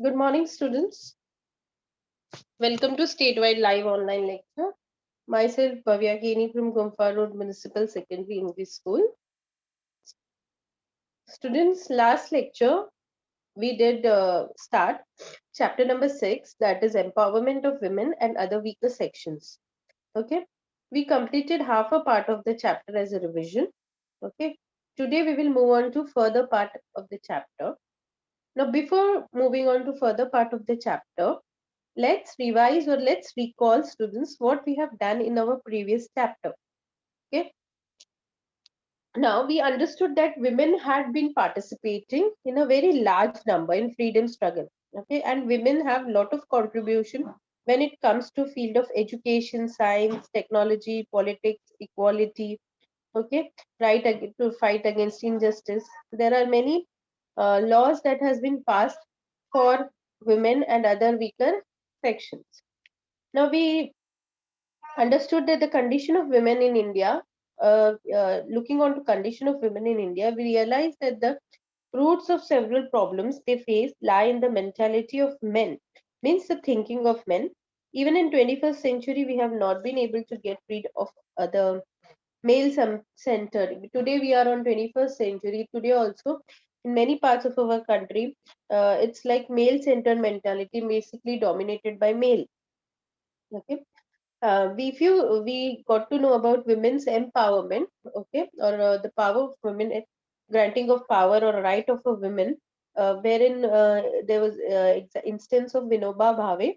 Good morning, students. Welcome to statewide live online lecture. Myself, Bhavya from Gumfa Road Municipal Secondary English School. Students, last lecture we did start chapter number 6, that is empowerment of women and other weaker sections. Okay, we completed half a part of the chapter as a revision. Okay, today we will move on to further part of the chapter. Now, before moving on to further part of the chapter, let's revise or let's recall, students, what we have done in our previous chapter. Okay. Now we understood that women had been participating in a very large number in freedom struggle. Okay, and women have a lot of contribution when it comes to field of education, science, technology, politics, equality. Okay, to fight against injustice. There are many laws that has been passed for women and other weaker sections. Now we understood that the condition of women in India, looking on to condition of women in India, we realized that the roots of several problems they face lie in the mentality of men, means the thinking of men. Even in 21st century, we have not been able to get rid of the male centered. Today we are on 21st century. Today also, in many parts of our country, it's like male centered mentality, basically dominated by male. Okay, we got to know about women's empowerment, okay, or the power of women, granting of power or right of a women, wherein there was instance of Vinoba Bhave,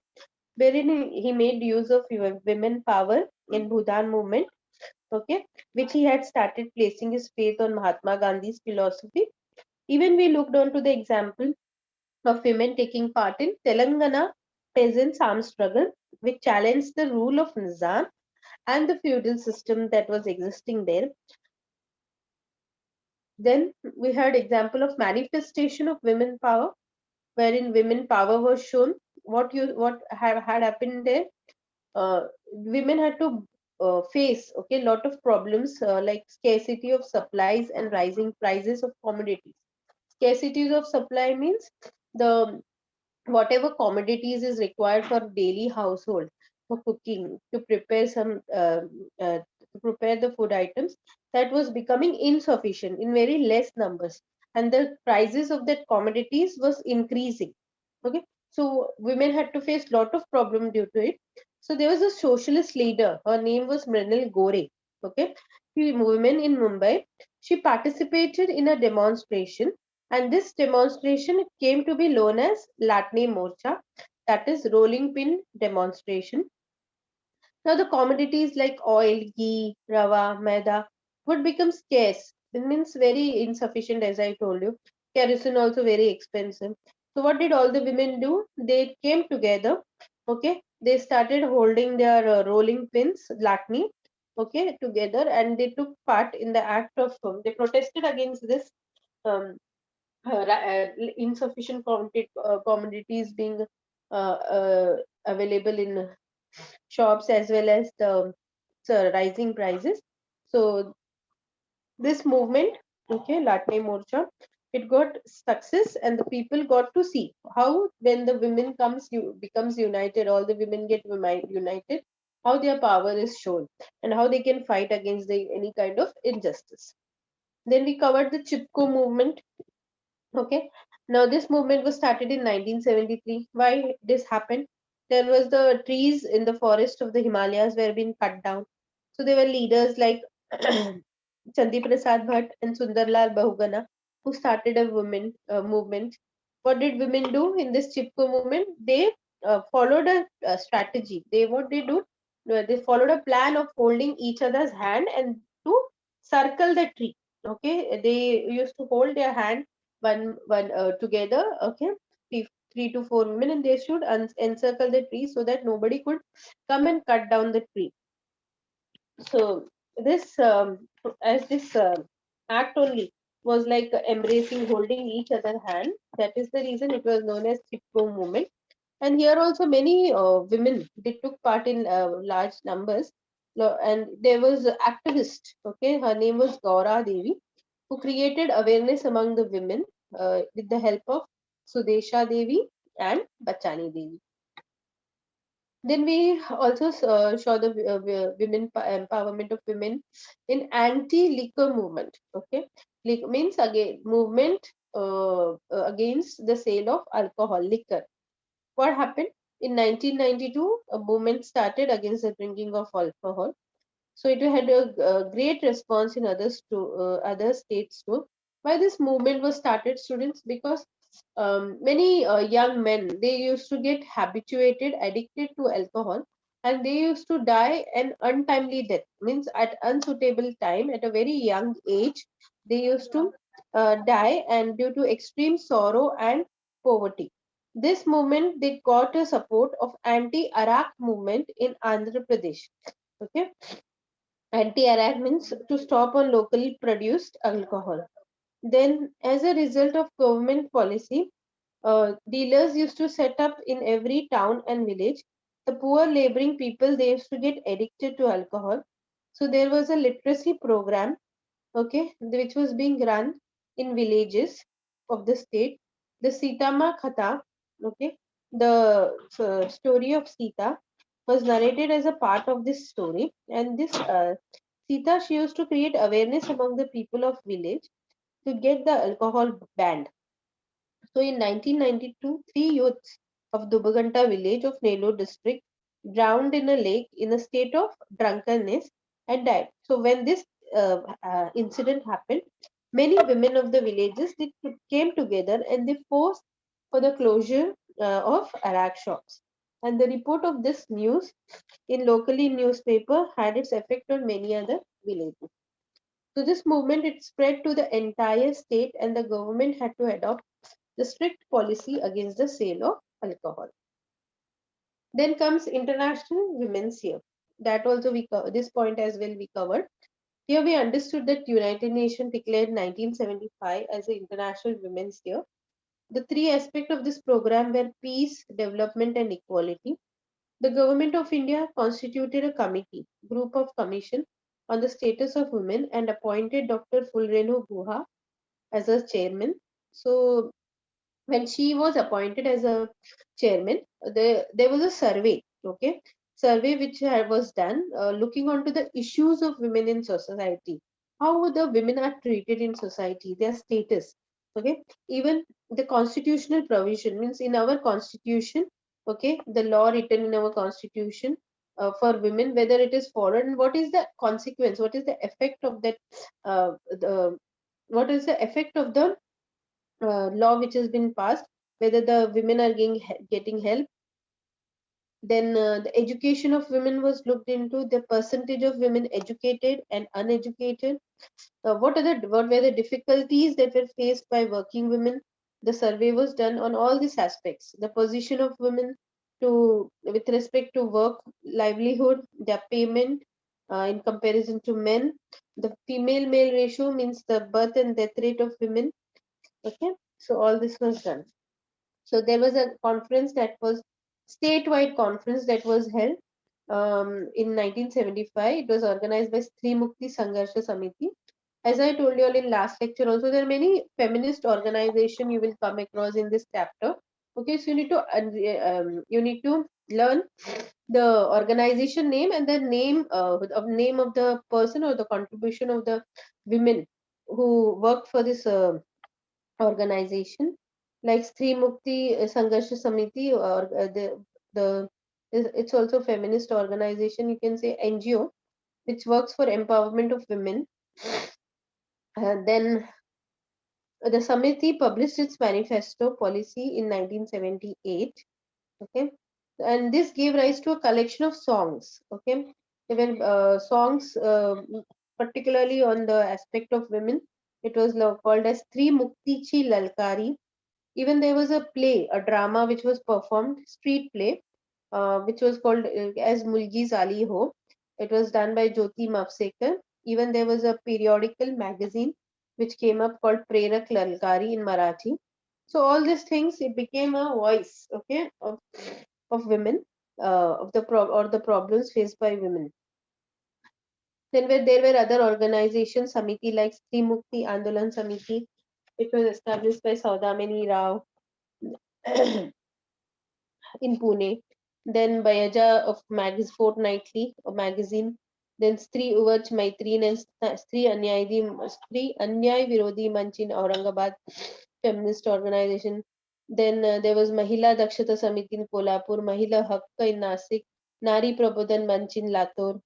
wherein he made use of women power in Bhutan movement, okay, which he had started placing his faith on Mahatma Gandhi's philosophy. Even we looked on to the example of women taking part in Telangana peasants' armed struggle, which challenged the rule of Nizam and the feudal system that was existing there. Then we had example of manifestation of women power, wherein women power was shown. What had happened there? Women had to face a lot of problems like scarcity of supplies and rising prices of commodities. Scarcity of supply means the whatever commodities is required for daily household for cooking to prepare to prepare the food items, that was becoming insufficient in very less numbers, and the prices of that commodities was increasing. Okay, so women had to face lot of problem due to it. So there was a socialist leader, her name was Mrinal Gore. Okay, women in Mumbai, she participated in a demonstration, and this demonstration came to be known as Latne Morcha, that is rolling pin demonstration. Now the commodities like oil, ghee, rava, maida would become scarce. It means very insufficient, as I told you. Kerosene also very expensive. So what did all the women do? They came together. Okay, they started holding their rolling pins, latni, okay, together, and they took part in the act of. They protested against this um, insufficient commodities being available in shops, as well as the rising prices. So this movement, okay, Latne Morcha, it got success, and the people got to see how when the women becomes united, all the women get united, how their power is shown and how they can fight against any kind of injustice. Then we covered the Chipko movement. Okay. Now this movement was started in 1973. Why this happened? There was the trees in the forest of the Himalayas were being cut down. So there were leaders like Chandi Prasad Bhatt and Sundarlal Bahugana who started a women movement. What did women do in this Chipko movement? They followed a strategy. What they do? They followed a plan of holding each other's hand and to circle the tree. Okay, they used to hold their hand one together. Okay, three to four women, and they should encircle the tree so that nobody could come and cut down the tree. So this as this act only was like embracing, holding each other hand. That is the reason it was known as Chipko movement. And here also many women they took part in large numbers. And there was an activist. Okay, her name was Gaura Devi, who created awareness among the women with the help of Sudesha Devi and Bachani Devi. Then we also saw the women empowerment of women in anti-liquor movement. Okay, means again movement against the sale of alcohol, liquor. What happened in 1992? A movement started against the drinking of alcohol. So it had a great response in other states too. Why this movement was started, students? Because many young men, they used to get habituated, addicted to alcohol, and they used to die an untimely death. Means at unsuitable time, at a very young age, they used to die, and due to extreme sorrow and poverty. This movement, they got a support of anti-Arak movement in Andhra Pradesh. Okay, anti-Arak means to stop on locally produced alcohol. Then, as a result of government policy, dealers used to set up in every town and village. The poor laboring people, they used to get addicted to alcohol. So there was a literacy program, okay, which was being run in villages of the state. The Sitama Katha, okay, the story of Sita was narrated as a part of this story, and this Sita, she used to create awareness among the people of village to get the alcohol banned. So in 1992, three youths of Dubaganta village of Nellore district drowned in a lake in a state of drunkenness and died. So when this incident happened, many women of the villages came together and they forced for the closure of Arak shops. And the report of this news in locally newspaper had its effect on many other villages. So this movement, it spread to the entire state, and the government had to adopt the strict policy against the sale of alcohol. Then comes International Women's Year. That also this point as well we covered. Here we understood that United Nations declared 1975 as the International Women's Year. The three aspects of this program were peace, development, and equality. The government of India constituted a committee, group of commission on the status of women, and appointed Dr. Fulrenu Guha as a chairman. So when she was appointed as a chairman, there was a survey, okay, survey which was done looking onto the issues of women in society, how the women are treated in society, their status, okay, even the constitutional provision, means in our constitution, okay, the law written in our constitution for women, whether it is followed, and what is the consequence, what is the effect of that, the what is the effect of the law which has been passed, whether the women are getting help. Then the education of women was looked into, the percentage of women educated and uneducated, what were the difficulties that were faced by working women. The survey was done on all these aspects, the position of women to with respect to work, livelihood, their payment in comparison to men, the female male ratio, means the birth and death rate of women. Okay, so all this was done. So there was a conference that was statewide conference that was held in 1975. It was organized by Stri Mukti Sangharsha Samiti. As I told you all in last lecture, also there are many feminist organization you will come across in this chapter. Okay, so you need to learn the organization name and the name of the person or the contribution of the women who worked for this organization, like Stri Mukti Sangharsha Samiti, or the it's also feminist organization, you can say NGO, which works for empowerment of women. Then the Samiti published its manifesto policy in 1978. Okay, and this gave rise to a collection of songs. Okay, there were songs particularly on the aspect of women. It was called as Stri Mukti Chi Lalkari. Even there was a play, a drama which was performed, street play, which was called as Mulgi Zali Ho. It was done by Jyoti Mavsekar. Even there was a periodical magazine which came up called Prerak Lalkari in Marathi. So all these things, it became a voice, okay, of women, of the or the problems faced by women. Then there were other organizations, Samiti like Stri Mukti Andolan Samiti, which was established by Saudamini Rao. in Pune. Then Bayaja of Fortnightly magazine. Then Stri Uvach Maitrin and Stri Anyay Virodi Manch in Aurangabad, feminist organization. Then there was Mahila Dakshata Samiti in Kolhapur, Mahila Hakka in Nasik, Nari Prabodhan Manch in Latur.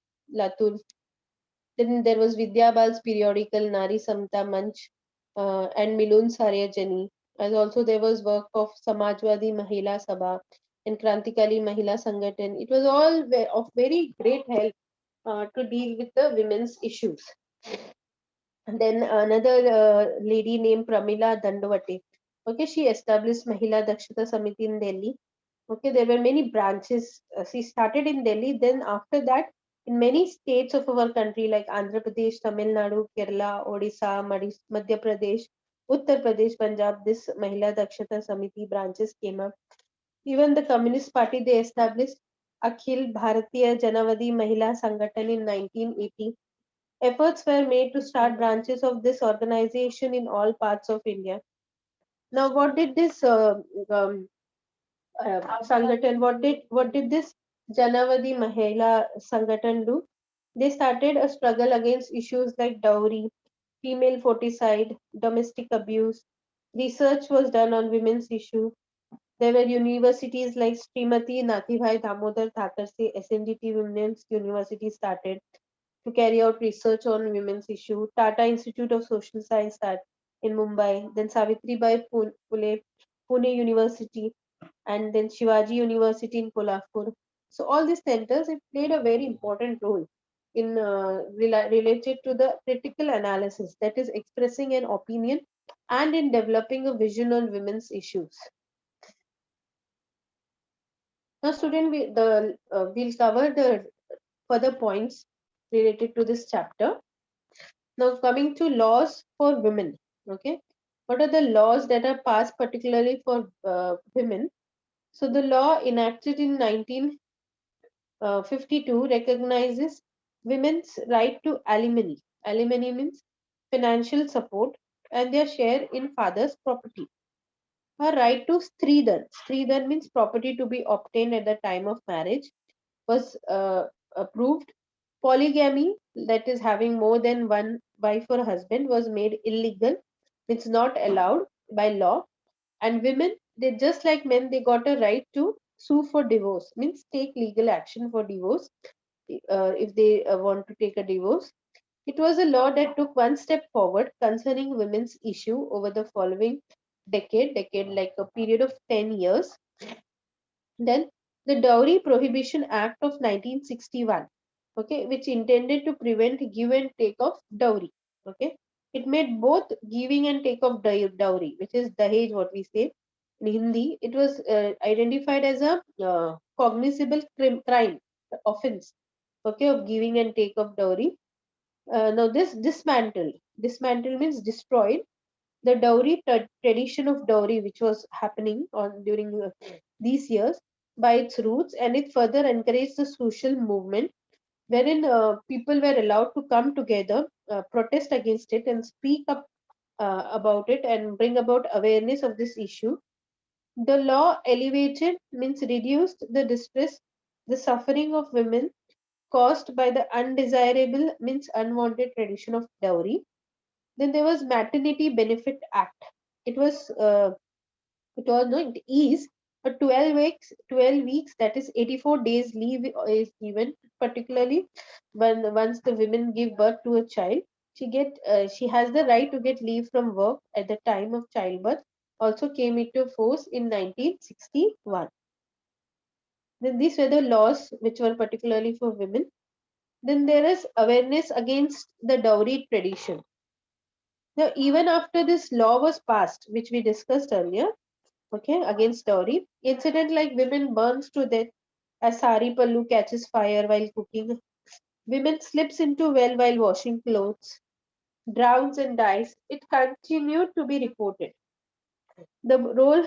Then there was Vidya Bal's periodical Nari Samta Manch and Milun Sarya Jani. As also there was work of Samajwadi Mahila Sabha and Krantikali Mahila Sangathan. It was all of very great help to deal with the women's issues. And then another lady named Pramila Dandavate. Okay, she established Mahila Dakshata Samiti in Delhi. Okay, there were many branches. She started in Delhi. Then after that, in many states of our country like Andhra Pradesh, Tamil Nadu, Kerala, Odisha, Madhya Pradesh, Uttar Pradesh, Punjab, this Mahila Dakshata Samiti branches came up. Even the Communist Party, they established Akhil Bharatiya Janavadi Mahila Sangathan in 1980. Efforts were made to start branches of this organization in all parts of India. Now, what did this um, Sangathan, what did this Janavadi Mahila Sangathan do? They started a struggle against issues like dowry, female foeticide, domestic abuse. Research was done on women's issue. There were universities like Srimati Nathibhai Damodar Thakurse SNDT Women's University started to carry out research on women's issue. Tata Institute of Social Science started in Mumbai. Then Savitribai Phule Pune University, and then Shivaji University in Kolhapur. So all these centers have played a very important role in related to the critical analysis, that is expressing an opinion and in developing a vision on women's issues. Now, student, we'll cover the further points related to this chapter. Now, coming to laws for women. Okay, what are the laws that are passed particularly for women? So, the law enacted in 1952 recognizes women's right to alimony. Alimony means financial support and their share in father's property. Her right to Stridhan. Stridhan means property to be obtained at the time of marriage was approved. Polygamy, that is having more than one wife or husband, was made illegal. It's not allowed by law. And women, they just like men, they got a right to sue for divorce, means take legal action for divorce if they want to take a divorce. It was a law that took one step forward concerning women's issue over the following decade like a period of 10 years. Then the Dowry Prohibition Act of 1961, okay, which intended to prevent give and take of dowry. Okay, it made both giving and take of dowry, which is dahej, what we say in Hindi. It was identified as a cognizable crime offense, okay, of giving and take of dowry. Now this dismantle means destroyed the dowry tradition of dowry which was happening on during these years by its roots, and it further encouraged the social movement wherein people were allowed to come together, protest against it and speak up about it and bring about awareness of this issue. The law elevated means reduced the distress, the suffering of women caused by the undesirable means unwanted tradition of dowry. Then there was Maternity Benefit Act. It was no, it is a 12 weeks, that is 84 days leave is given, particularly when once the women give birth to a child. She has the right to get leave from work at the time of childbirth. Also came into force in 1961. Then these were the laws which were particularly for women. Then there is awareness against the dowry tradition. Now, even after this law was passed, which we discussed earlier, okay, against dowry, incident like women burns to death as sari pallu catches fire while cooking, women slips into well while washing clothes, drowns and dies, it continued to be reported. The role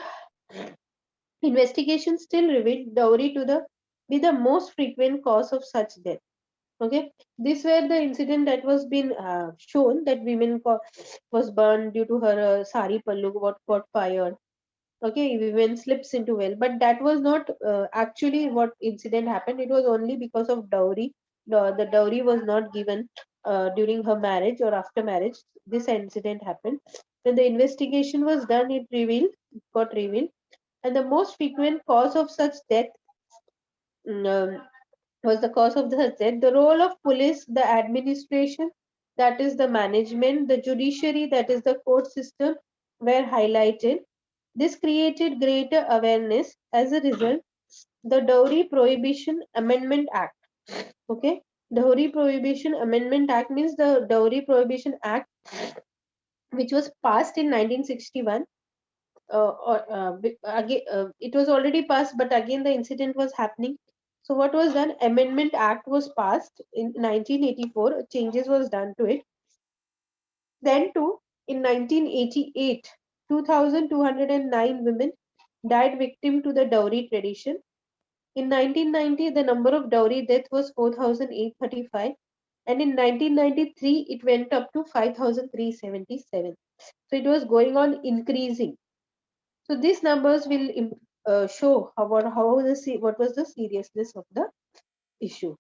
investigation still revealed dowry to be the most frequent cause of such death. Okay, these were the incident that was been shown that women was burned due to her sari pallu what got fired. Okay, women slips into well, but that was not actually what incident happened. It was only because of dowry. The dowry was not given during her marriage or after marriage. This incident happened. When the investigation was done, it got revealed, and the most frequent cause of such death mm, um, was the cause of the death. The role of police, the administration, that is the management, the judiciary, that is the court system, were highlighted. This created greater awareness. As a result, the Dowry Prohibition Amendment Act. Okay, Dowry Prohibition Amendment Act means the Dowry Prohibition Act, which was passed in 1961. Again, it was already passed, but again the incident was happening. So what was done? Amendment Act was passed in 1984. Changes was done to it. Then too, in 1988, 2,209 women died victim to the dowry tradition. In 1990, the number of dowry deaths was 4,835, and in 1993, it went up to 5,377. So it was going on increasing. So these numbers will show what was the seriousness of the issue.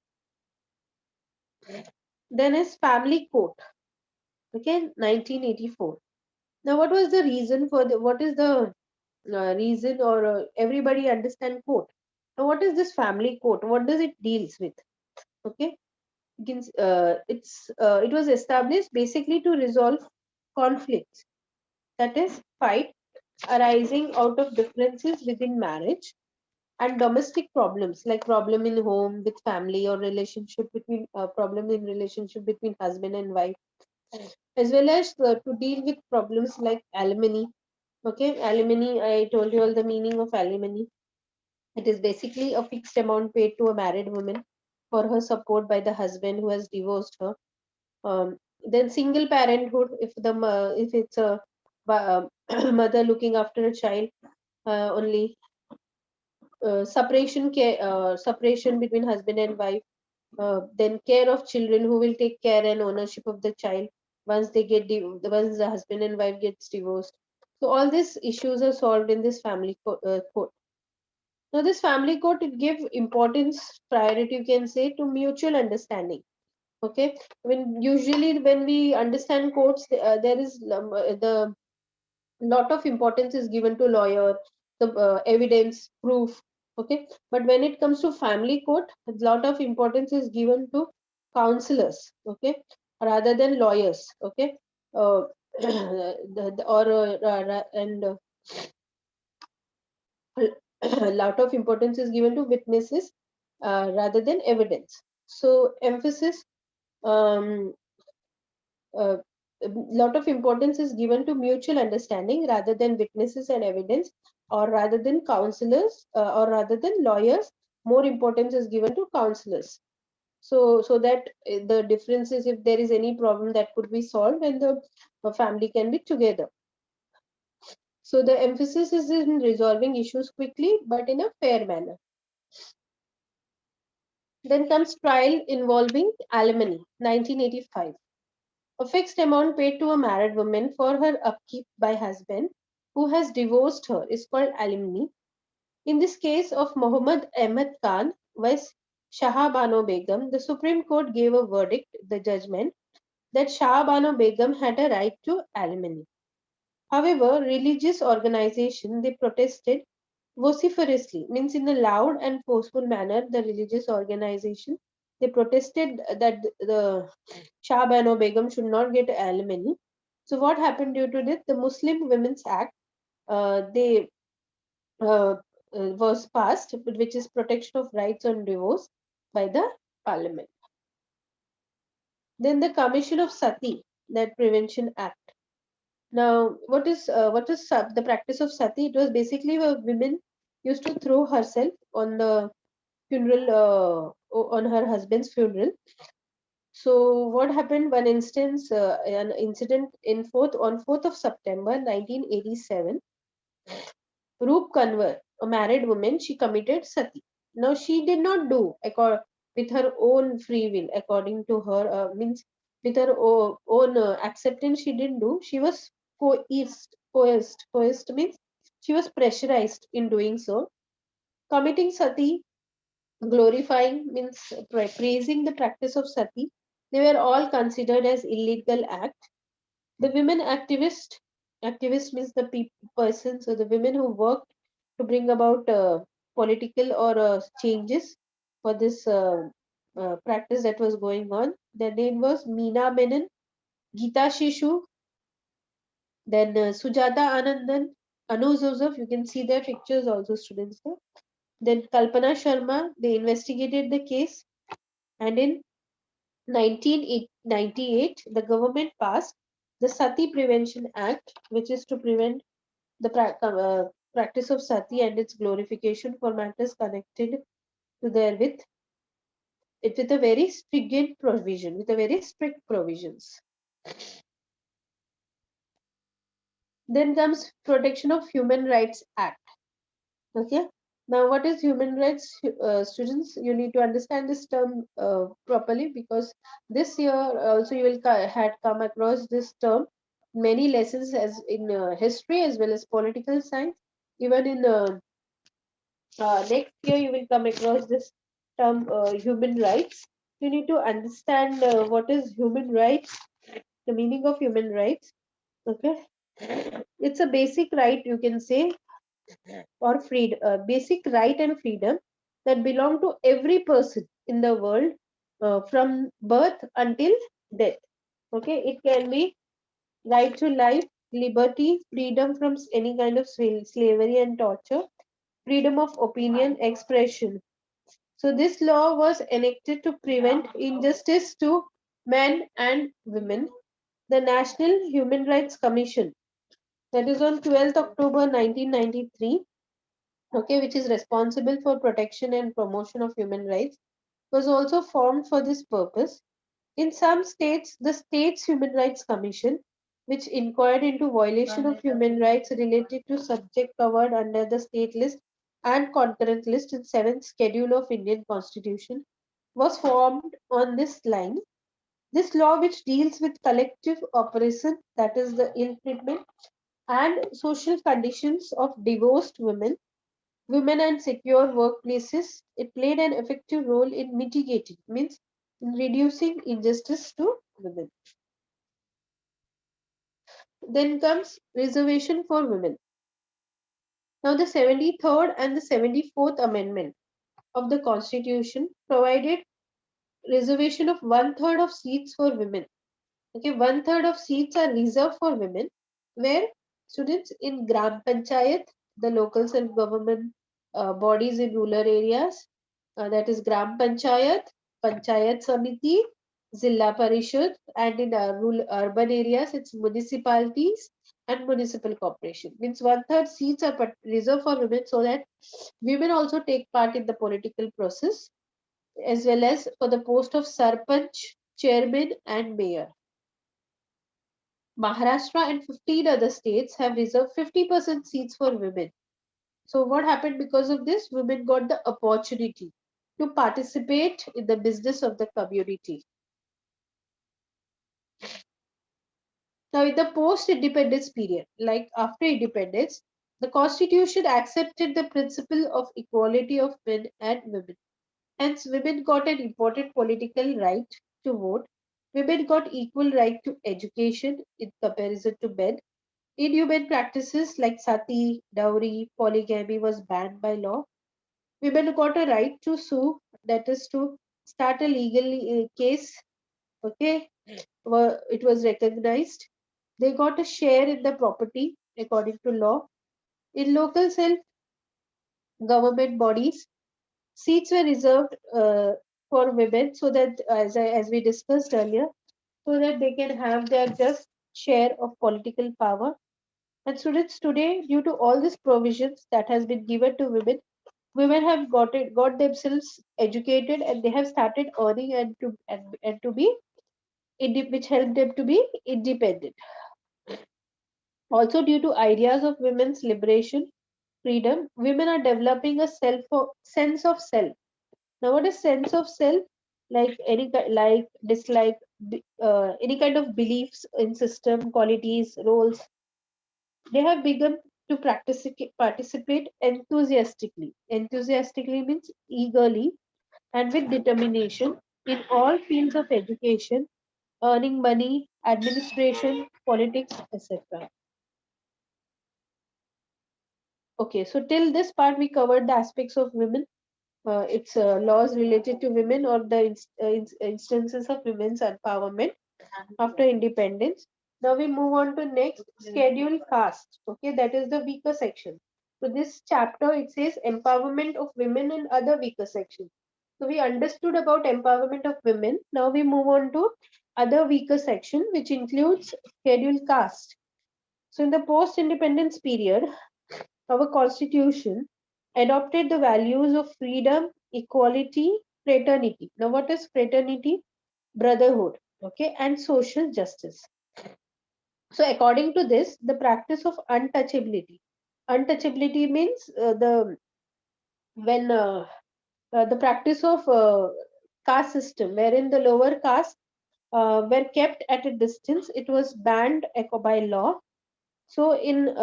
Then is family court. Okay, 1984. Now, what was the reason for the? What is the reason, or everybody understand court? Now, what is this family court? What does it deals with? Okay, it was established basically to resolve conflicts, that is fight arising out of differences within marriage, and domestic problems like problem in home with family, or relationship between problem in relationship between husband and wife, as well as to deal with problems like alimony. Okay, alimony, I told you all the meaning of alimony. It is basically a fixed amount paid to a married woman for her support by the husband who has divorced her. Then single parenthood, if it's a mother looking after a child only. Separation between husband and wife. Then care of children, who will take care and ownership of the child once the husband and wife gets divorced. So all these issues are solved in this court. Now this family court, it gives importance, priority, you can say, to mutual understanding. Okay, when usually when we understand courts, there is the lot of importance is given to lawyer, the evidence, proof. Okay, but when it comes to family court, a lot of importance is given to counselors. Okay, rather than lawyers. Okay, uh, and a lot of importance is given to witnesses rather than evidence. So emphasis, um, a lot of importance is given to mutual understanding rather than witnesses and evidence, or rather than counselors, or rather than lawyers. More importance is given to counselors. So that the difference is, if there is any problem, that could be solved, and the family can be together. So the emphasis is in resolving issues quickly but in a fair manner. Then comes trial involving alimony, 1985. A fixed amount paid to a married woman for her upkeep by husband who has divorced her is called alimony. In this case of Muhammad Ahmed Khan vs. Shah Bano Begum, the Supreme Court gave a verdict, the judgment, that Shah Bano Begum had a right to alimony. However, religious organization, they protested vociferously, means in a loud and forceful manner. The religious organization, they protested that the Shah Bano Begum should not get alimony. So what happened due to this? The Muslim Women's Act, they was passed, which is protection of rights on divorce by the parliament. Then the Commission of Sati, that Prevention Act. Now, what is the practice of sati? It was basically where women used to throw herself on the funeral, on her husband's funeral. So, what happened? One instance, an incident in 4th of September 1987. Roop Kanwar, a married woman, she committed sati. Now, she did not do with her own free will, according to her, means with her own acceptance. She didn't do. She was coerced. Coerced means She was pressurized in doing so. Committing sati, glorifying means praising the practice of sati. They were all considered as illegal act. The women activist means the persons or the women who worked to bring about political or changes for this practice that was going on. Their name was Meena Menon, Geeta Shishu, then Sujata Anandan, Anu Joseph. You can see their pictures also, students here. Then Kalpana Sharma. They investigated the case, and in 1998, the government passed the Sati Prevention Act, which is to prevent the practice of sati and its glorification for matters connected to therewith, it with a very stringent provision, with a very strict provisions. Then comes Protection of Human Rights Act. Okay. Now, what is human rights, students? You need to understand this term properly, because this year also you will had come across this term many lessons as in history as well as political science. Even in next year you will come across this term human rights. You need to understand what is human rights, the meaning of human rights. Okay, it's a basic right, you can say, or freedom, basic right and freedom that belong to every person in the world from birth until death. Okay, it can be right to life, liberty, freedom from any kind of slavery and torture, freedom of opinion, expression. So this law was enacted to prevent injustice to men and women. The National Human Rights Commission, that is on 12th October 1993, okay, which is responsible for protection and promotion of human rights, was also formed for this purpose. In some states, the States Human Rights Commission, which inquired into violation of human rights related to subject covered under the state list and concurrent list in 7th schedule of Indian Constitution, was formed on this line. This law, which deals with collective oppression, that is the ill treatment and social conditions of divorced women and secure workplaces, it played an effective role in mitigating, means in reducing injustice to women. Then comes reservation for women. Now, the 73rd and the 74th Amendment of the Constitution provided reservation of one third of seats for women. Okay, one third of seats are reserved for women, where students in Gram Panchayat, the local self government bodies in rural areas, that is Gram Panchayat, Panchayat Samiti, Zilla Parishad, and in rural urban areas, it's municipalities and municipal corporation. Means one third seats are reserved for women so that women also take part in the political process, as well as for the post of Sarpanch, Chairman, and Mayor. Maharashtra and 15 other states have reserved 50% seats for women. So, what happened because of this? Women got the opportunity to participate in the business of the community. Now, in the post independence period, like after independence, the constitution accepted the principle of equality of men and women. Hence, women got an important political right to vote. Women got equal right to education in comparison to men. Inhuman practices like sati, dowry, polygamy was banned by law. Women got a right to sue, that is to start a legal case. Okay, it was recognized. They got a share in the property according to law. In local self government bodies, seats were reserved for women so that, as we discussed earlier, so that they can have their just share of political power. And students, today, due to all these provisions that has been given to women, women have got themselves educated, and they have started earning and to be which help them to be independent. Also, due to ideas of women's liberation, freedom, women are developing a sense of self. Now, what is sense of self? Like like dislike, any kind of beliefs in system, qualities, roles. They have begun to participate enthusiastically. Enthusiastically means eagerly and with determination in all fields of education, earning money, administration, politics, etc. Okay, so till this part we covered the aspects of women, its laws related to women or the instances of women's empowerment after independence. Now we move on to next schedule caste. Okay, that is the weaker section. So this chapter it says empowerment of women and other weaker sections. So we understood about empowerment of women. Now we move on to other weaker section which includes schedule caste. So in the post-independence period, our constitution adopted the values of freedom, equality, fraternity. Now what is fraternity? Brotherhood, okay, and social justice. So according to this, the practice of untouchability. Untouchability means the practice of caste system, wherein the lower caste were kept at a distance. It was banned by law. So in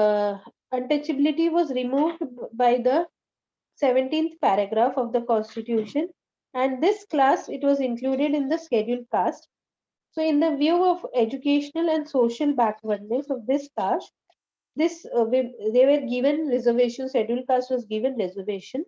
untouchability was removed by the 17th paragraph of the Constitution, and this class it was included in the scheduled caste. So, in the view of educational and social backwardness of this caste, they were given reservation. Scheduled caste was given reservation,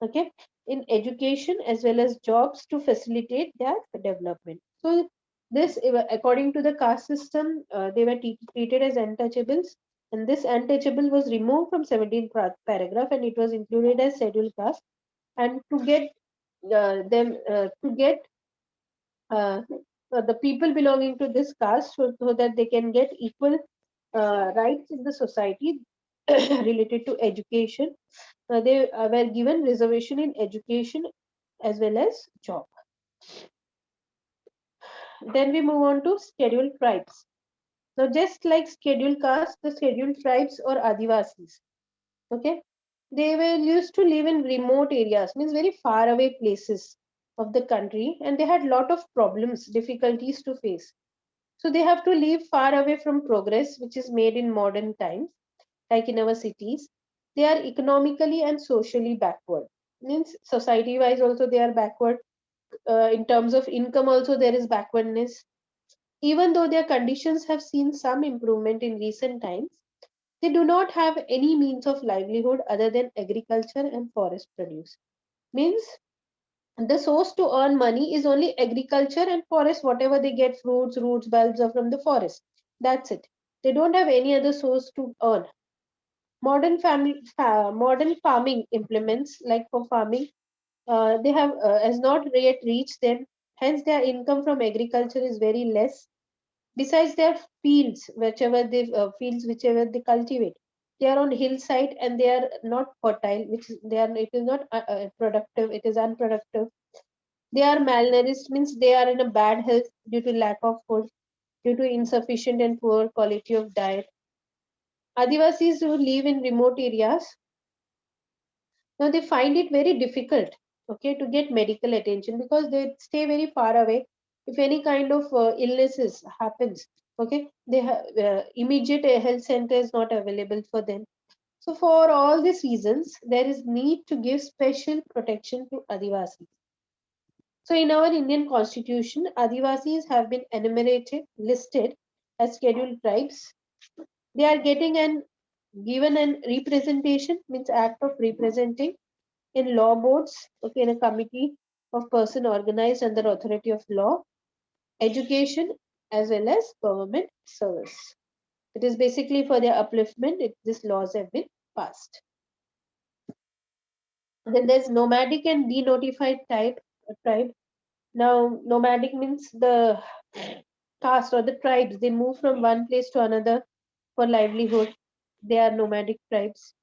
okay, in education as well as jobs to facilitate their development. So, this, according to the caste system, they were treated as untouchables, and this untouchable was removed from 17th paragraph, and it was included as scheduled caste. And to get them to get the people belonging to this caste so that they can get equal rights in the society related to education. They were given reservation in education as well as job. Then we move on to scheduled tribes. Now, just like scheduled caste, the scheduled tribes or Adivasis, okay, they were used to live in remote areas, means very far away places of the country, and they had lot of problems, difficulties to face. So they have to live far away from progress, which is made in modern times, like in our cities. They are economically and socially backward. Means society wise also they are backward. In terms of income also there is backwardness. Even though their conditions have seen some improvement in recent times, they do not have any means of livelihood other than agriculture and forest produce. Means the source to earn money is only agriculture and forest, whatever they get, fruits, roots, bulbs are from the forest. That's it. They don't have any other source to earn. Modern farming implements, like for farming, they have has not yet reached them. Hence, their income from agriculture is very less. Besides their whichever they cultivate, they are on hillside and they are not fertile, which they are. It is not productive. It is unproductive. They are malnourished, means they are in a bad health due to lack of food, due to insufficient and poor quality of diet. Adivasis who live in remote areas, now they find it very difficult, okay, to get medical attention because they stay very far away. If any kind of illnesses happens, okay, they have immediate health center is not available for them. So for all these reasons, there is need to give special protection to Adivasis. So in our Indian constitution, Adivasis have been enumerated, listed as scheduled tribes. They are getting an given an representation, means act of representing in law boards, okay, in a committee of person organized under authority of law, education as well as government service. It is basically for their upliftment. These laws have been passed. Then there's nomadic and denotified tribe. Now, nomadic means the caste or the tribes. They move from one place to another for livelihood. They are nomadic tribes.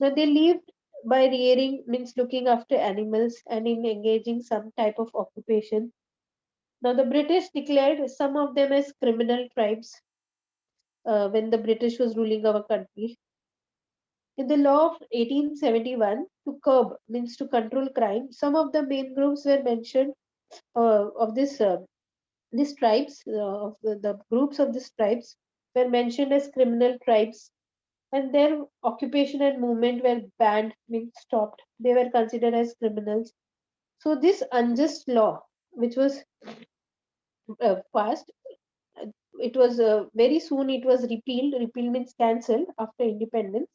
Now, they lived by rearing, means looking after animals and in engaging some type of occupation. Now, the British declared some of them as criminal tribes when the British was ruling our country. In the law of 1871, to curb, means to control crime, some of the main groups were mentioned of these tribes, of the groups of these tribes were mentioned as criminal tribes. and their occupation and movement were banned, means stopped. They were considered as criminals. So this unjust law, which was passed, uh, it was very soon it was repealed. Repeal means cancelled after independence,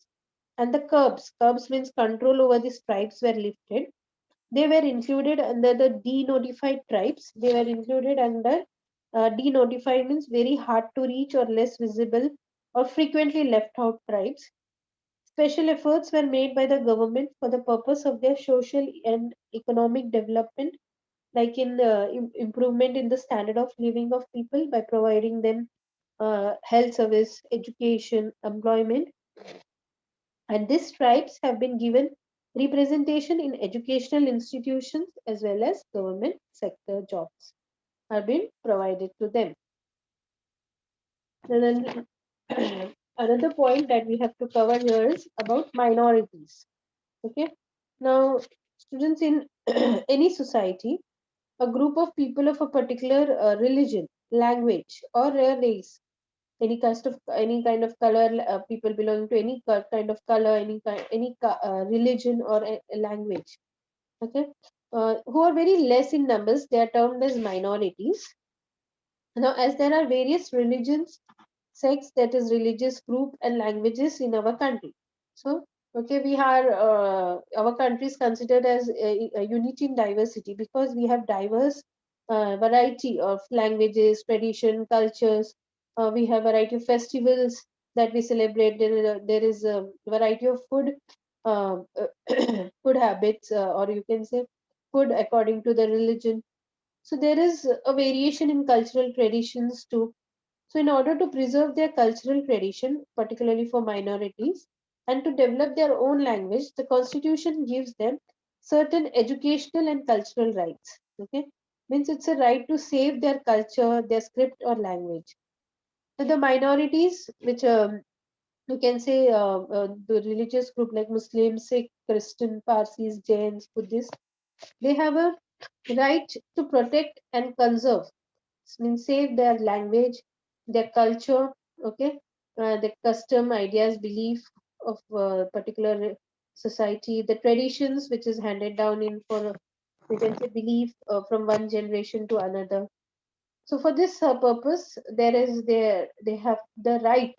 and the curbs means control over these tribes were lifted. They were included under the denotified tribes. They were included under denotified means very hard to reach or less visible or frequently left out tribes. Special efforts were made by the government for the purpose of their social and economic development, like in improvement in the standard of living of people by providing them health service, education, employment. And these tribes have been given representation in educational institutions as well as government sector jobs are being provided to them. And then another point that we have to cover here is about minorities. Okay. Now, students, in any society, a group of people of a particular religion, language, or race, any kind of color, people belonging to any kind of color, any religion or a language, okay, who are very less in numbers, they are termed as minorities. Now, as there are various religions, sects, that is religious group and languages in our country. So, okay, we are our country is considered as a unity in diversity because we have diverse variety of languages, tradition, cultures. We have variety of festivals that we celebrate. There is a variety of food, food habits, or you can say food according to the religion. So there is a variation in cultural traditions too. So, in order to preserve their cultural tradition, particularly for minorities, and to develop their own language, the Constitution gives them certain educational and cultural rights. Okay, means it's a right to save their culture, their script or language. So, the minorities, which you can say the religious group like Muslim, Sikh, Christian, Parsis, Jains, Buddhists, they have a right to protect and conserve, means save their language, their culture, okay, the custom, ideas, belief of particular society, the traditions which is handed down in for we can say belief from one generation to another. So for this purpose, they have the right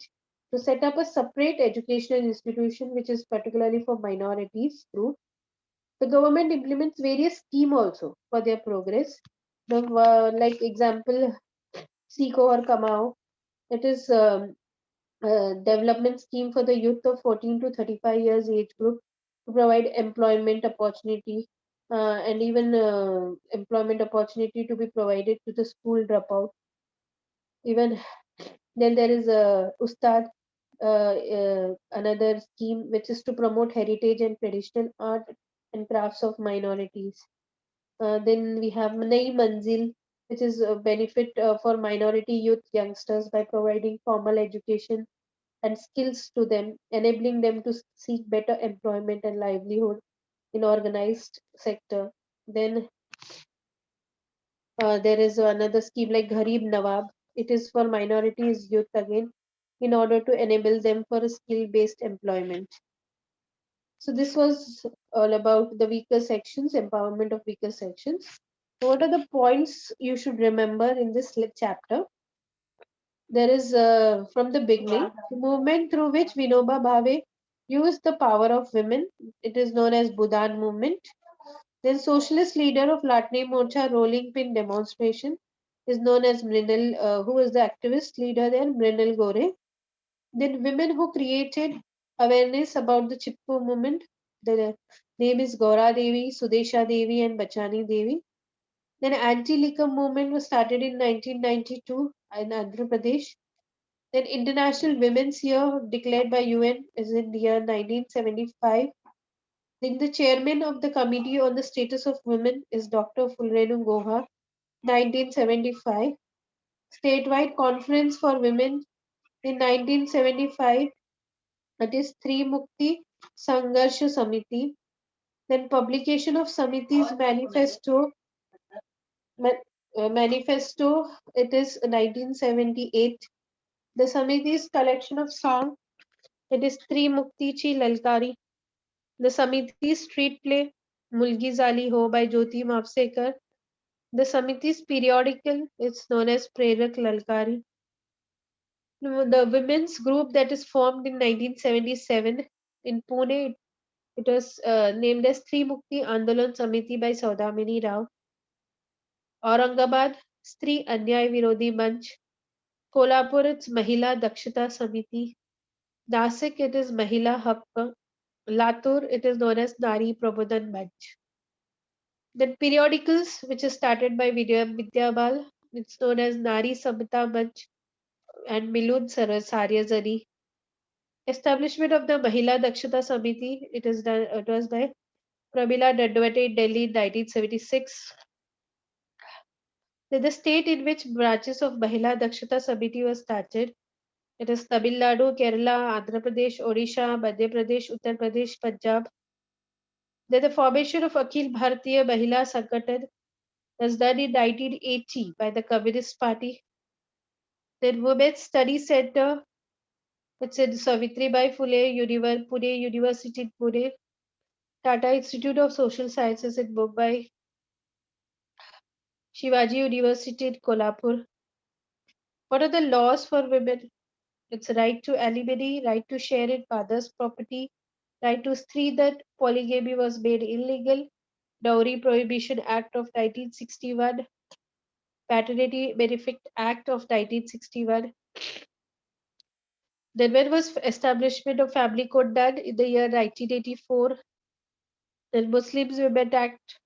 to set up a separate educational institution which is particularly for minorities group. The government implements various scheme also for their progress. The like example, Seeko or Kamao. It is a development scheme for the youth of 14 to 35 years age group to provide employment opportunity, and even employment opportunity to be provided to the school dropout. Even then there is a Ustad, another scheme which is to promote heritage and traditional art and crafts of minorities. Then we have Manai Manzil, which is a benefit for minority youth youngsters by providing formal education and skills to them, enabling them to seek better employment and livelihood in organized sector. Then there is another scheme like Gharib Nawab. It is for minorities youth again, in order to enable them for a skill-based employment. So this was all about the weaker sections, empowerment of weaker sections. So what are the points you should remember in this chapter? There is from the beginning the movement through which Vinoba Bhave used the power of women. It is known as Budan movement. Then socialist leader of Latne Morcha rolling pin demonstration is known as Mrinal, who was the activist leader there, Mrinal Gore. Then women who created awareness about the Chipko movement. The name is Gaura Devi, Sudesha Devi, and Bachani Devi. Then anti-liquor movement was started in 1992 in Andhra Pradesh. Then International Women's Year declared by UN is in the year 1975. Then the chairman of the Committee on the Status of Women is Dr. Fulrenu Goha, 1975. Statewide Conference for Women in 1975, that is Tri Mukti Sangharsha Samiti. Then publication of Samiti's manifesto, it is 1978. The Samiti's collection of songs It is Stri Muktichi Lalkari. The Samiti street play Mulgi Zali Ho by Jyoti Mapsekar. The Samiti's periodical is known as Prerak Lalkari. The women's group that is formed in 1977 in Pune, it was named as Stri Mukti Andolan Samiti by Saudamini Rao. Aurangabad, Stri Anyay Virodhi Manch. Kolhapur, it's Mahila Dakshita Samiti. Nasik, it is Mahila Hakka. Latur, it is known as Nari Prabodhan Manch. Then periodicals, which is started by Vidyabal, it's known as Nari Samita Manch and Milun Saryazani. Establishment of the Mahila Dakshata Samiti, it was by Pramila Dandavate in Delhi in 1976. Then the state in which branches of Mahila Dakshata Samiti was started, it is Tamil Nadu, Kerala, Andhra Pradesh, Odisha, Madhya Pradesh, Uttar Pradesh, Punjab. Then the formation of Akhil Bharatiya Mahila Sangathan was done in 1980 by the Communist Party. Then Women's Study Center, it's in Savitribai Phule Pune University in Pune, Tata Institute of Social Sciences in Mumbai, Shivaji University in Kolhapur. What are the laws for women? It's right to alimony, right to share in father's property, right to Std that polygamy was made illegal, Dowry Prohibition Act of 1961, Paternity Benefit Act of 1961. Then when was establishment of family code done? In the year 1984. Then Muslims Women Act.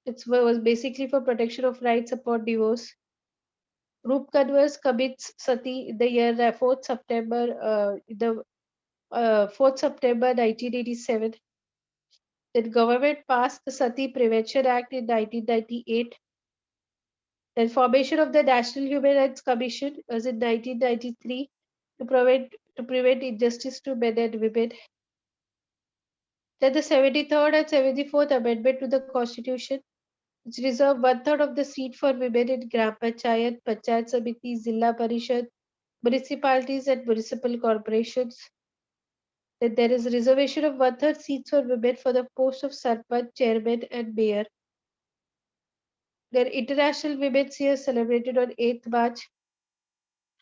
It was basically for protection of rights upon divorce. Roop Converse commits sati in the year 4th September, 4th September 1987. Then government passed the Sati Prevention Act in 1998. Then formation of the National Human Rights Commission was in 1993 to prevent injustice to men and women. Then the 73rd and 74th Amendment to the Constitution, which reserved one-third of the seat for women in Gram Panchayat, Panchayat Samiti, Zilla Parishad, municipalities and municipal corporations. Then there is a reservation of one-third seats for women for the post of Sarpanch, Chairman and Mayor. Then International Women's Year celebrated on 8th March.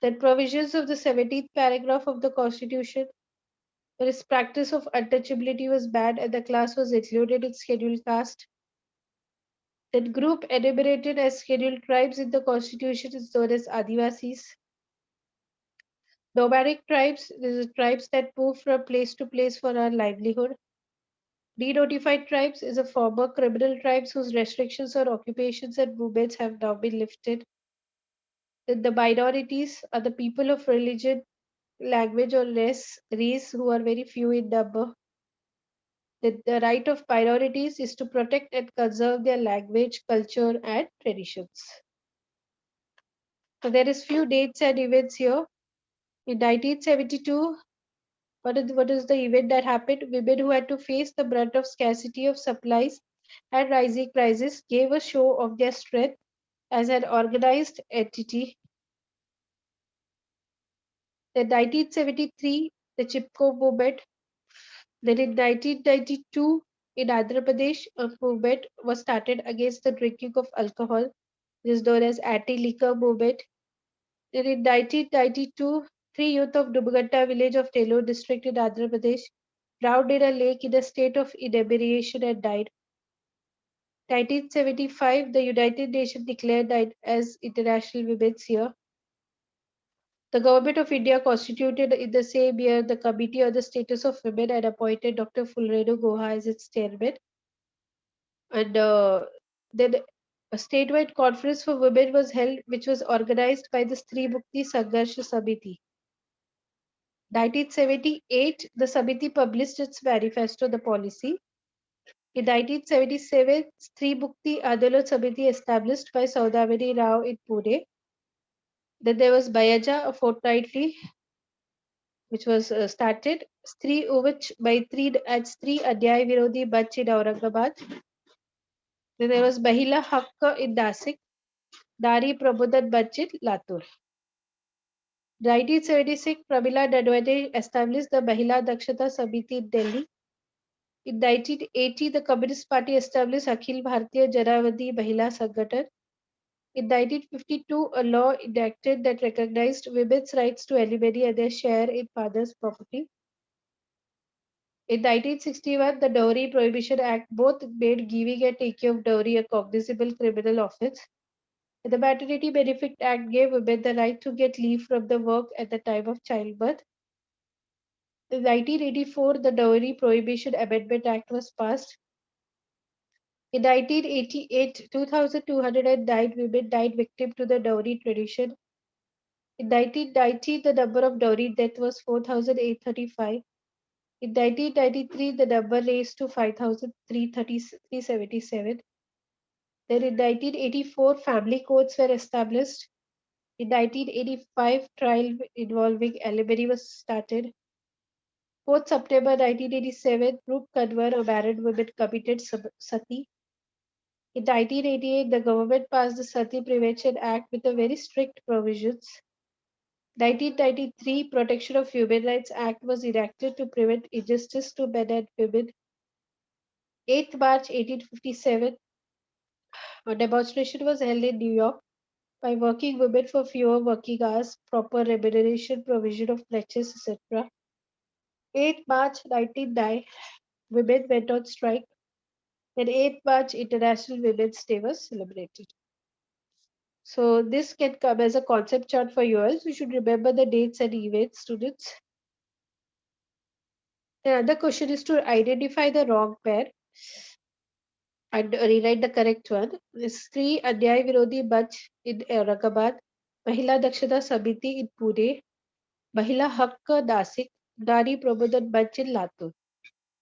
Then provisions of the 17th paragraph of the Constitution, where its practice of untouchability was banned and the class was included in scheduled caste. Then group enumerated as scheduled tribes in the Constitution is known as Adivasis. Nomadic tribes, these are tribes that move from place to place for our livelihood. Denotified tribes is a former criminal tribes whose restrictions on occupations and movements have now been lifted. Then the minorities are the people of religion, language, or race who are very few in number. The right of minorities is to protect and conserve their language, culture, and traditions. So there is few dates and events here. In 1972, what is the event that happened? Women who had to face the brunt of scarcity of supplies and rising prices gave a show of their strength as an organized entity. In 1973, the Chipko movement. Then in 1992, in Andhra Pradesh, a movement was started against the drinking of alcohol. It is known as anti-liquor movement. Then in 1992, three youth of Dubagatta village of Nellore district in Andhra Pradesh drowned in a lake in a state of inebriation and died. 1975, the United Nations declared that as International Women's Year. The Government of India constituted in the same year the Committee on the Status of Women and appointed Dr. Fulrenu Guha as its chairman. And then a statewide conference for women was held, which was organized by the Stri Mukti Sangharsha Samiti. 1978, the Samiti published its manifesto, the policy. In 1977, Stri Mukti Andolan Samiti established by Saudamini Rao in Pune. Then there was Bayaja, a fortnightly, which was started. Stri Uvich Maitri and Stri Anyay Virodhi Manch in Aurangabad. Then there was Mahila Hakka in Nasik, Nari Prabodhan Manch in Latur. 1976, Pramila Dadwate established the Mahila Dakshata Samiti in Delhi. In 1980, the Communist Party established Akhil Bharatiya Janavadi Mahila Sanghatan. In 1952, a law enacted that recognized women's rights to alimony and their share in father's property. In 1961, the Dowry Prohibition Act both made giving and taking of dowry a cognizable criminal offense. The Maternity Benefit Act gave women the right to get leave from the work at the time of childbirth. In 1984, the Dowry Prohibition Amendment Act was passed. In 1988, 2,209 women died victim to the dowry tradition. In 1990, the number of dowry deaths was 4,835. In 1993, the number raised to 5,377. Then in 1984, family courts were established. In 1985, trial involving alimony was started. 4th September 1987, Group Kanwar, a married woman, committed sati. In 1988, the government passed the Sati Prevention Act with a very strict provisions. 1993, Protection of Human Rights Act was enacted to prevent injustice to men and women. 8th March 1857, a demonstration was held in New York by working women for fewer working hours, proper remuneration, provision of pledges, etc. 8th March 1909, women went on strike, and 8th March International Women's Day was celebrated. So this can come as a concept chart for you all. So you should remember the dates and events, students. The other question is to identify the wrong pair and rewrite the correct one. Sri Anyay Virodi Manch in Aurangabad, Mahila Dakshata Samiti in Pune, Mahila Hakka Nasik, Nari Prabodhan Manch in Latur.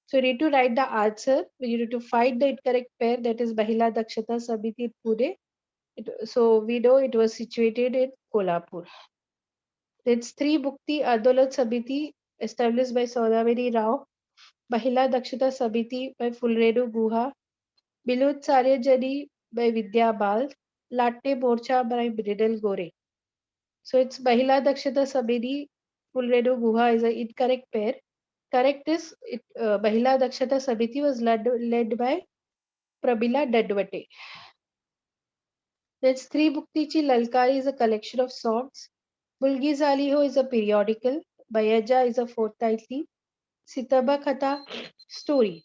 So you need to write the answer. You need to find the incorrect pair, that is Mahila Dakshata Samiti in Pune. So we know it was situated in Kolhapur. Then Stree Bhukti Andolan Samiti established by Saudamini Rao, Mahila Dakshata Samiti by Fulrenu Guha, Bilud Saryajani by Vidya Bal, Latte Morcha by Mridal Gore. So it's Mahila Dakshata Samiti, Fulrenu Guha is an incorrect pair. Correct is Mahila Dakshata Samiti was led by Prabila Dadwate. Then Stree Bhuktichi Lalkari is a collection of songs. Bulgi Zaliho is a periodical. Bayaja is a fortnightly. Sitaba Khatha story.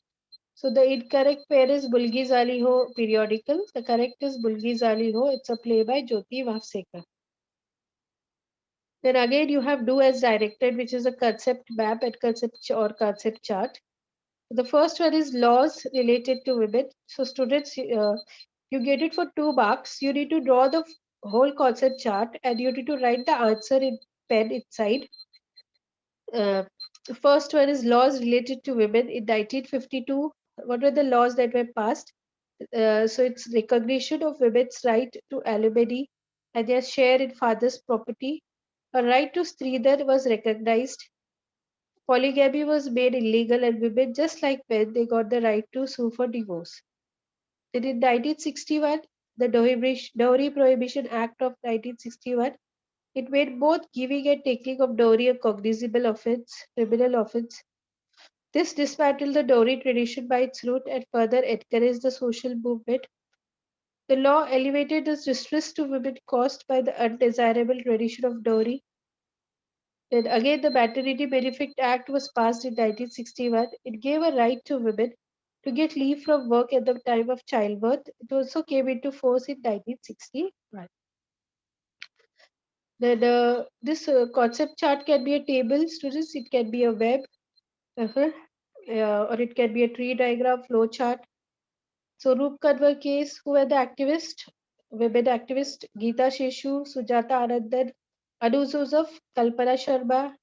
So the incorrect pair is Bulgi Zaliho periodical. The correct is Bulgi Zaliho. It's a play by Jyoti Vavsekar. Then again you have do as directed, which is a concept map and concept chart. The first one is laws related to women. So students, you get it for 2 marks. You need to draw the whole concept chart and you need to write the answer in pen inside. The first one is laws related to women in 1952. What were the laws that were passed? So it's recognition of women's right to alimony and their share in father's property. A right to Stridhar was recognized. Polygamy was made illegal and women, just like men, they got the right to sue for divorce. Then in 1961, the Dowry Prohibition Act of 1961, it made both giving and taking of dowry a cognizable offense, criminal offense. This dismantled the dowry tradition by its root and further encouraged the social movement. The law elevated the distress to women caused by the undesirable tradition of dowry. Then again, the Maternity Benefit Act was passed in 1961. It gave a right to women to get leave from work at the time of childbirth. It also came into force in 1961. Then this concept chart can be a table, students. It can be a web, uh-huh, or it can be a tree diagram, flow chart. So Roop Kadwar case, who were the activist, women activist, Geeta Sheshu, Sujata Anandan, Anu Joseph, Kalpana Sharma,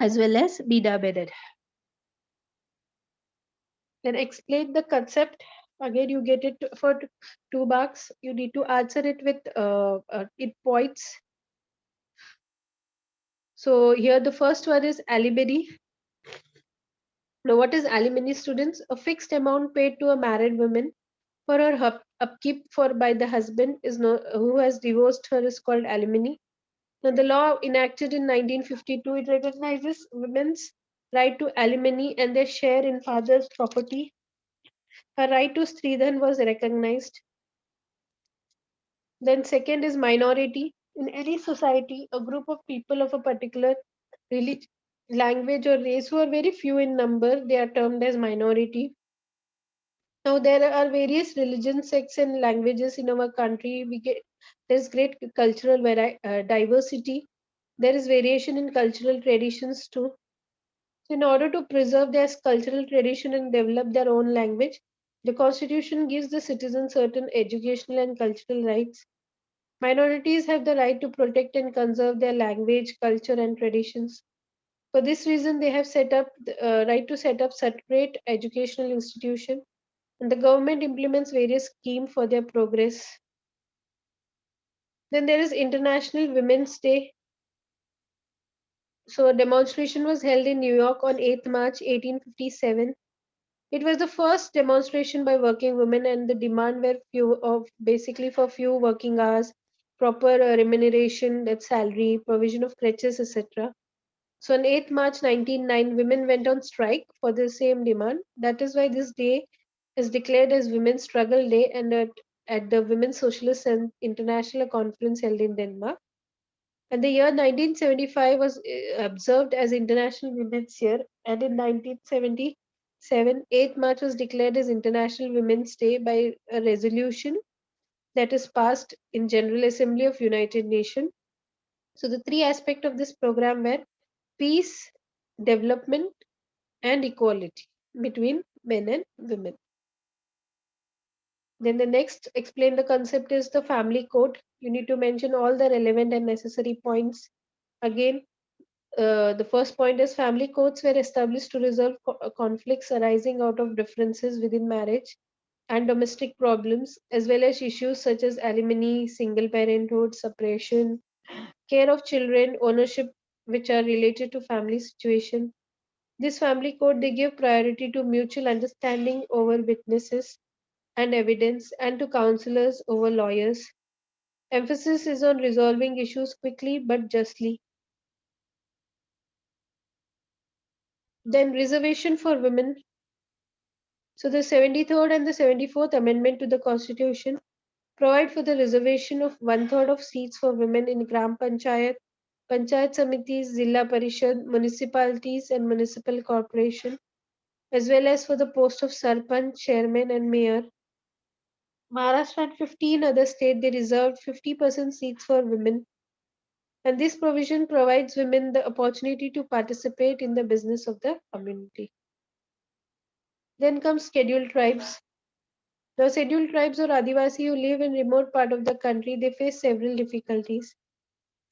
as well as Meena Menon. Then explain the concept. Again, you get it for 2 marks. You need to answer it with in points. So here the first one is alimony. Now, what is alimony, students? A fixed amount paid to a married woman for her upkeep for by the husband is no, who has divorced her is called alimony. Now, the law enacted in 1952 it recognizes women's right to alimony and their share in father's property. Her right to stridhan was recognized. Then, second is minority. In any society, a group of people of a particular religion, language, or race who are very few in number, they are termed as minority. Now, there are various religions, sects, and languages in our country. There's great cultural diversity. There is variation in cultural traditions too. So, in order to preserve their cultural tradition and develop their own language, the Constitution gives the citizens certain educational and cultural rights. Minorities have the right to protect and conserve their language, culture, and traditions. For this reason, they have set up the right to set up separate educational institutions, and the government implements various schemes for their progress. Then there is International Women's Day. So a demonstration was held in New York on 8th March 1857. It was the first demonstration by working women, and the demand were basically for few working hours, proper remuneration, that salary, provision of crutches, etc. So on 8th March 1909, women went on strike for the same demand. That is why this day is declared as Women's Struggle Day, and at the Women's Socialist and International Conference held in Denmark. And the year 1975 was observed as International Women's Year, and in 1977, 8th March was declared as International Women's Day by a resolution that is passed in General Assembly of United Nations. So the three aspects of this program were peace, development, and equality between men and women. Then the next explain the concept is the family code. You need to mention all the relevant and necessary points. Again, the first point is family courts were established to resolve conflicts arising out of differences within marriage and domestic problems, as well as issues such as alimony, single parenthood, separation, care of children, ownership, which are related to family situation. This family code they give priority to mutual understanding over witnesses and evidence, and to counselors over lawyers. Emphasis is on resolving issues quickly but justly. Then reservation for women. So the 73rd and the 74th Amendment to the Constitution provide for the reservation of one-third of seats for women in Gram Panchayat, Panchayat Samitis, Zilla Parishad, municipalities and municipal corporation, as well as for the post of Sarpanch, Chairman and Mayor. Maharashtra and 15 other states they reserved 50% seats for women, and this provision provides women the opportunity to participate in the business of the community. Then comes scheduled tribes. The scheduled tribes or Adivasi who live in remote part of the country, they face several difficulties.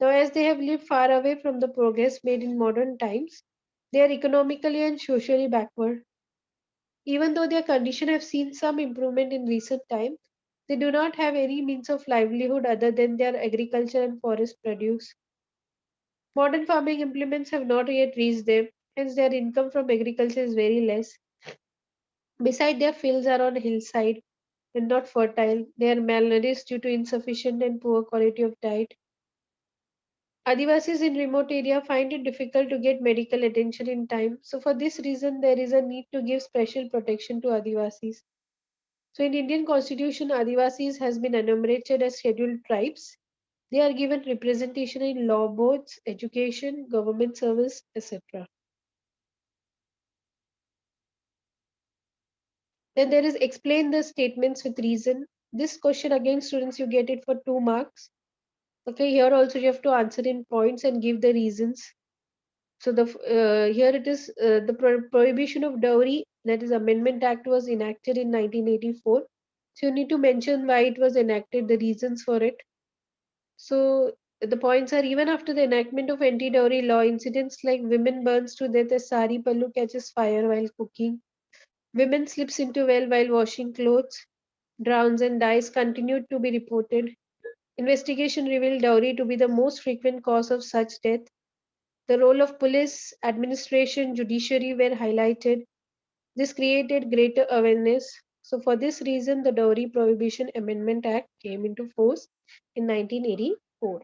Now, as they have lived far away from the progress made in modern times, they are economically and socially backward. Even though their condition have seen some improvement in recent times, they do not have any means of livelihood other than their agriculture and forest produce. Modern farming implements have not yet reached them, hence their income from agriculture is very less. Besides, their fields are on a hillside and not fertile. They are malnourished due to insufficient and poor quality of diet. Adivasis in remote area find it difficult to get medical attention in time. So for this reason, there is a need to give special protection to Adivasis. So in Indian Constitution, Adivasis has been enumerated as scheduled tribes. They are given representation in law boards, education, government service, etc. Then there is explain the statements with reason. This question again, students, you get it for 2 marks. Okay, here also you have to answer in points and give the reasons. So here it is the Prohibition of Dowry, that is Amendment Act, was enacted in 1984. So you need to mention why it was enacted, the reasons for it. So the points are even after the enactment of anti-dowry law, incidents like women burns to death as sari pallu catches fire while cooking, women slips into well while washing clothes, drowns and dies continued to be reported. Investigation revealed dowry to be the most frequent cause of such death. The role of police, administration, judiciary were highlighted. This created greater awareness. So for this reason, the Dowry Prohibition Amendment Act came into force in 1984.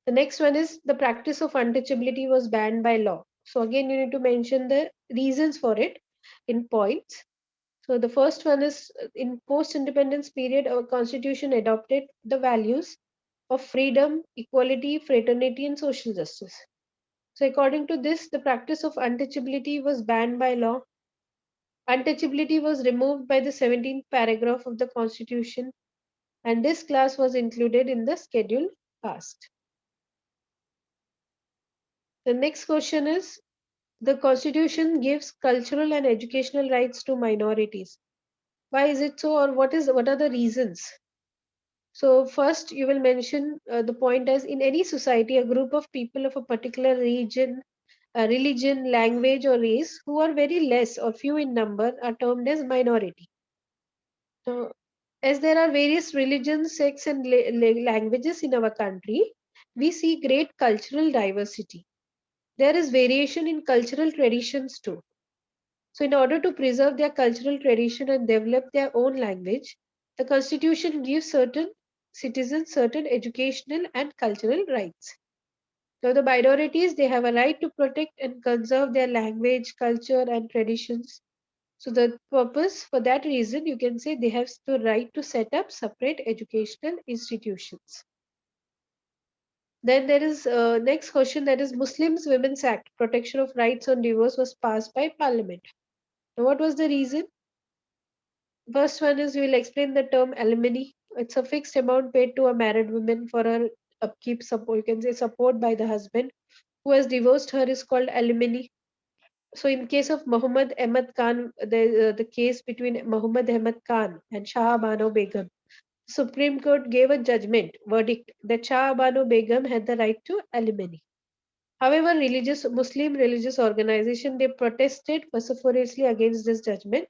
The next one is the practice of untouchability was banned by law. So again, you need to mention the reasons for it in points. So the first one is in post-independence period, our constitution adopted the values of freedom, equality, fraternity, and social justice. So according to this, the practice of untouchability was banned by law. Untouchability was removed by the 17th paragraph of the constitution, and this class was included in the schedule caste. The next question is the constitution gives cultural and educational rights to minorities. Why is it so, or what are the reasons? So first you will mention the point as in any society, a group of people of a particular region, religion, language, or race who are very less or few in number are termed as minority. So as there are various religions, sects, and languages in our country, we see great cultural diversity. There is variation in cultural traditions too. So, in order to preserve their cultural tradition and develop their own language, the Constitution gives certain citizens certain educational and cultural rights. Now, the minorities they have a right to protect and conserve their language, culture, and traditions. So, the purpose for that reason, you can say they have the right to set up separate educational institutions. Then there is next question, that is Muslims Women's Act Protection of Rights on Divorce was passed by Parliament. Now, what was the reason? First one is we will explain the term alimony. It's a fixed amount paid to a married woman for her upkeep support. You can say support by the husband who has divorced her is called alimony. So in case of Muhammad Ahmad Khan, the case between Muhammad Ahmad Khan and Shah Bano Begum, Supreme Court gave a judgment verdict that Shah Bano Begum had the right to alimony. However, Muslim religious organization they protested vociferously against this judgment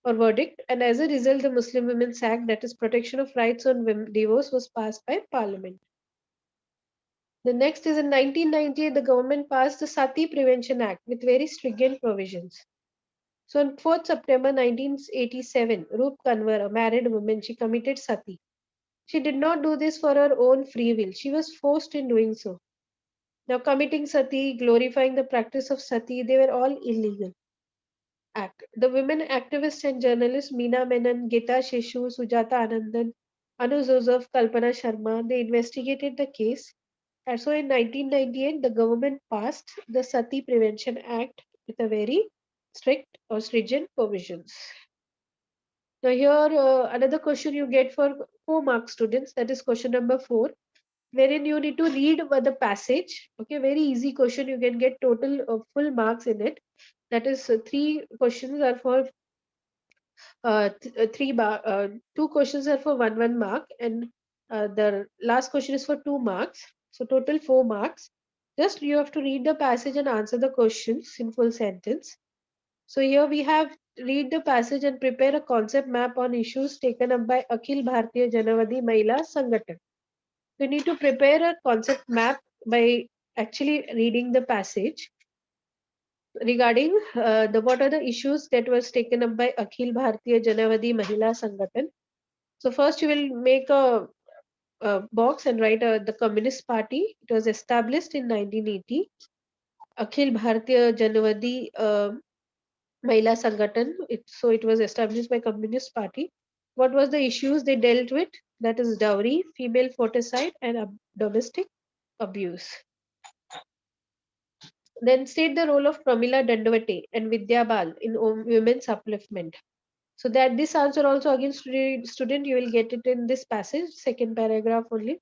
or verdict, and as a result, the Muslim Women's Act, that is Protection of Rights on Divorce, was passed by Parliament. The next is in 1998, the government passed the Sati Prevention Act with very stringent provisions. So on 4th September 1987, Rup Kanwar, a married woman, she committed sati. She did not do this for her own free will. She was forced in doing so. Now, committing sati, glorifying the practice of sati, they were all illegal. Act. The women activists and journalists Meena Menon, Gita Sheshu, Sujata Anandan, Anu Joseph, Kalpana Sharma, they investigated the case. And so in 1998, the government passed the Sati Prevention Act with a very strict or stringent provisions. Now here another question you get for 4 mark students, that is question number 4, wherein you need to read the passage. Okay, very easy question. You can get total full marks in it. That is 3 questions are for 2 questions are for 1 mark, and the last question is for 2 marks. So total 4 marks. Just you have to read the passage and answer the questions in full sentence. So here we have read the passage and prepare a concept map on issues taken up by Akhil Bharatiya Janavadi Mahila Sangathan. You need to prepare a concept map by actually reading the passage regarding the what are the issues that was taken up by Akhil Bharatiya Janavadi Mahila Sangathan. So first you will make a box and write the Communist Party. It was established in 1980. Akhil Bharatiya Janavadi Mahila Sangathan. So it was established by Communist Party. What was the issues they dealt with? That is dowry, female foeticide, and domestic abuse. Then state the role of Pramila Dandavate and Vidya Bal in women's upliftment. So that this answer also again student you will get it in this passage, second paragraph only,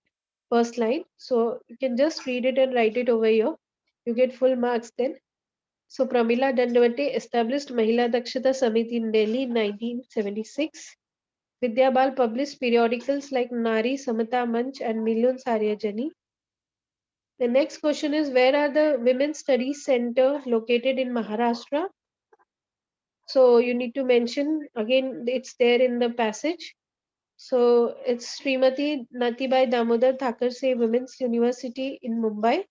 first line. So you can just read it and write it over here. You get full marks then. So Pramila Dandavate established Mahila Dakshata Samiti in Delhi in 1976. Vidya Bal published periodicals like Nari Samata Manch and Milyon Saryajani. The next question is, where are the Women's Studies Center located in Maharashtra? So you need to mention again, it's there in the passage. So it's Srimati Natibai Damodar Thakurse Women's University in Mumbai.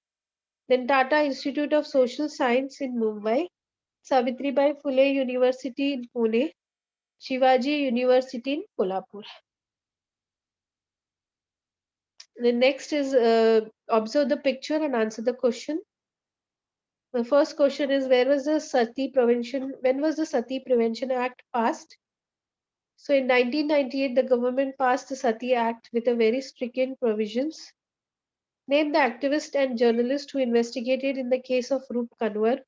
Then Tata Institute of Social Science in Mumbai. Savitribai Phule University in Pune. Shivaji University in Kolhapur. The next is observe the picture and answer the question. The first question is when was the Sati Prevention Act passed? So in 1998, the government passed the Sati Act with a very stringent provisions. Name the activist and journalist who investigated in the case of Roop Kanwar.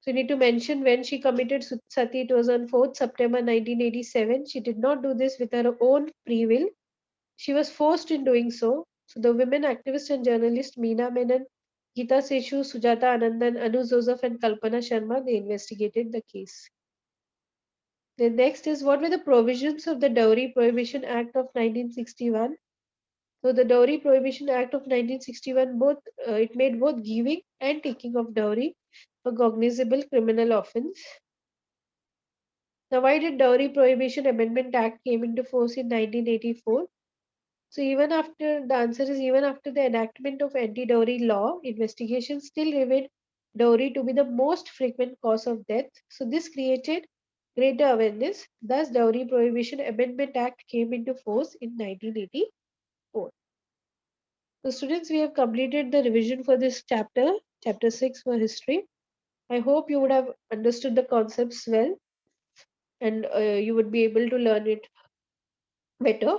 So you need to mention when she committed Sati. It was on 4th September 1987. She did not do this with her own free will. She was forced in doing so. So the women activist and journalist Meena Menon, Geeta Seshu, Sujata Anandan, Anu Joseph and Kalpana Sharma, they investigated the case. The next is what were the provisions of the Dowry Prohibition Act of 1961? So the Dowry Prohibition Act of 1961 it made both giving and taking of dowry a cognizable criminal offence. Now, why did Dowry Prohibition Amendment Act came into force in 1984? So the answer is even after the enactment of anti-dowry law, investigations still revealed dowry to be the most frequent cause of death. So this created greater awareness. Thus, Dowry Prohibition Amendment Act came into force in 1984. So students, we have completed the revision for this chapter, chapter 6 for history. I hope you would have understood the concepts well and you would be able to learn it better.